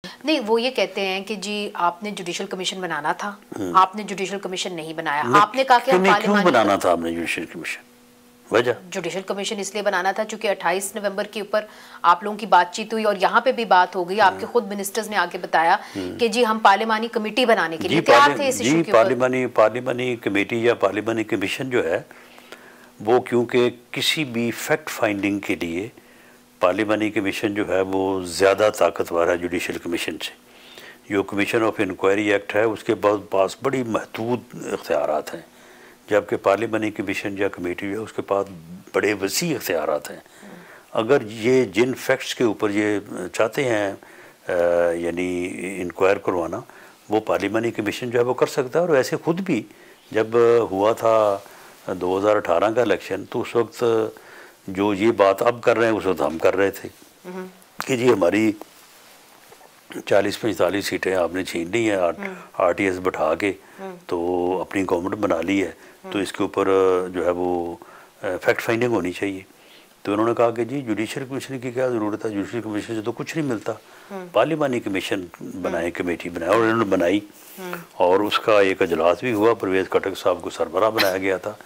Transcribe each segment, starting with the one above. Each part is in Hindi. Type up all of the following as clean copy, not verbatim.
नहीं, वो ये कहते हैं कि जी आपने जुडिशल कमीशन बनाना था, आपने जुडिशल कमीशन नहीं बनाया। आपने कहा कि क्यों बनाना था आपने जुडिशल कमीशन? वजह जुडिशल कमीशन इसलिए बनाना था क्योंकि 28 नवंबर के ऊपर आप लोगों की बातचीत हुई और यहाँ पे भी बात हो गई। आपके खुद मिनिस्टर्स ने आके बताया कि जी हम पार्लिमानी कमेटी बनाने के लिए तैयार थे इस इशू के ऊपर। पार्लिमानी कमेटी या पार्लिमानी कमीशन जो है वो, क्योंकि किसी भी फैक्ट फाइंडिंग के लिए पार्लिमानी कमीशन जो है वो ज़्यादा ताकतवर है जुडिशल कमीशन से। जो कमीशन ऑफ इंक्वायरी एक्ट है उसके पास बड़ी महदूद इख्तियारात हैं, जबकि पार्लिमानी कमीशन या कमेटी है उसके पास बड़े वसी इख्तियारात हैं। अगर ये जिन फैक्ट्स के ऊपर ये चाहते हैं यानी इंक्वायर करवाना, वो पार्लिमानी कमीशन जो है वो कर सकता है। और वैसे ख़ुद भी जब हुआ था 2018 का इलेक्शन, तो उस वक्त जो ये बात अब कर रहे हैं उस वक्त हम कर रहे थे कि जी हमारी 40-45 सीटें आपने छीन ली हैं, RTS बैठा के तो अपनी गवर्नमेंट बना ली है, तो इसके ऊपर जो है वो फैक्ट फाइंडिंग होनी चाहिए। तो उन्होंने कहा कि जी जुडिशल कमीशन की क्या ज़रूरत है, जुडिशल कमीशन से तो कुछ नहीं मिलता, पार्लिमानी कमीशन बनाए, कमेटी बनाए। और उन्होंने बनाई और उसका एक अजलास भी हुआ। परवेज़ खटक साहब को सरबराह बनाया गया था,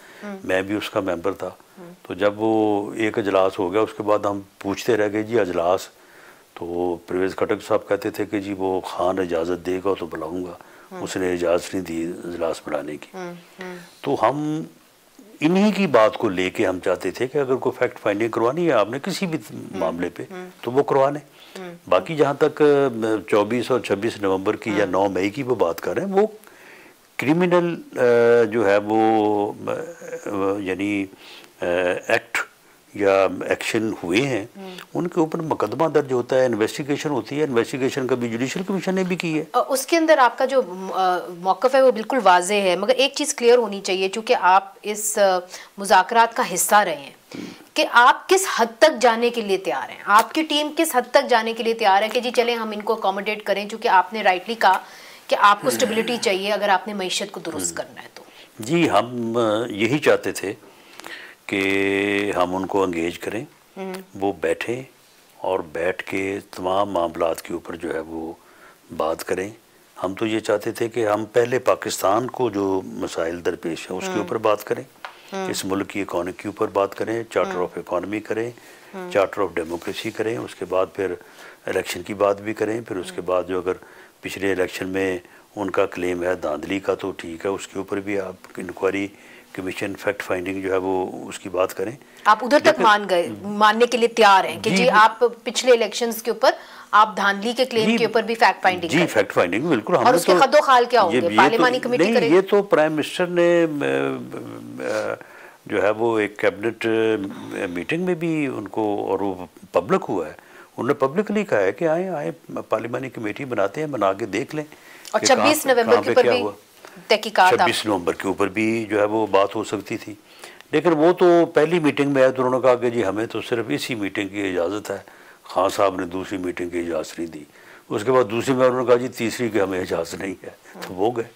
मैं भी उसका मेंबर था। तो जब वो एक अजलास हो गया उसके बाद हम पूछते रह गए जी अजलास, तो परवेज़ खटक साहब कहते थे कि जी वो खान इजाज़त देगा तो बुलाऊंगा, उसने इजाज़त नहीं दी अजलास बुलाने की। तो हम इन्हीं की बात को लेके हम चाहते थे कि अगर कोई फैक्ट फाइंडिंग करवानी है आपने किसी भी मामले पे तो वो करवा लें। बाकी जहाँ तक 24 और 26 नवंबर की या 9 मई की वो बात कर रहे हैं, वो क्रिमिनल जो है वो यानी एक्ट या एक्शन हुए हैं, उनके ऊपर मुकदमा दर्ज होता है, इन्वेस्टिगेशन होती है। इन्वेस्टिगेशन कभी जुडिशल कमीशन ने भी की है। उसके अंदर आपका जो मौक़िफ़ है वो बिल्कुल वाज़े है, मगर एक चीज़ क्लियर होनी चाहिए, चूँकि आप इस मुज़ाकरात का हिस्सा रहे हैं, कि आप किस हद तक जाने के लिए तैयार हैं, आपकी टीम किस हद तक जाने के लिए तैयार है कि जी चलें हम इनको अकोमोडेट करें, चूँकि आपने राइटली कहा कि आपको स्टेबिलिटी चाहिए अगर आपने मईशत को दुरुस्त करना है तो। जी हम यही चाहते थे कि हम उनको एंगेज करें, वो बैठें और बैठ के तमाम मामलात के ऊपर जो है वो बात करें। हम तो ये चाहते थे कि हम पहले पाकिस्तान को जो मसाइल दरपेश है उसके ऊपर बात करें, इस मुल्क की इकॉनमी के ऊपर बात करें, चार्टर ऑफ इकॉनमी करें, चार्टर ऑफ डेमोक्रेसी करें, उसके बाद फिर इलेक्शन की बात भी करें। फिर उसके बाद जो अगर पिछले इलेक्शन में उनका क्लेम है धांधली का तो ठीक है, उसके ऊपर भी आप इंक्वायरी कमीशन फैक्ट फाइंडिंग जो है वो उसकी बात करें। आप उधर तक मानने के लिए तैयार हैं कि जी आप पिछले इलेक्शंस के ऊपर आप धांधली के क्लेम के ऊपर भी फैक्ट फाइंडिंग जी फैक्ट फाइंडिंग बिल्कुल। और उसके खद्दो-खाल क्या होंगे, पार्लिमानी कमेटी करेगी? ये तो प्राइम मिनिस्टर ने जो है वो एक कैबिनेट मीटिंग में भी उनको, और वो पब्लिक हुआ है, उन्होंने पब्लिकली कहा है कि आए पार्लिमानी कमेटी बनाते हैं, बना के देख लें। और 26 नवंबर के ऊपर भी 26 नवंबर के ऊपर भी जो है वो बात हो सकती थी, लेकिन वो तो पहली मीटिंग में आया तो उन्होंने कहा कि जी हमें तो सिर्फ इसी मीटिंग की इजाज़त है। खान साहब ने दूसरी मीटिंग की इजाज़त नहीं दी। उसके बाद दूसरी में उन्होंने कहा जी तीसरी की हमें इजाज़त नहीं है, तो वो गए।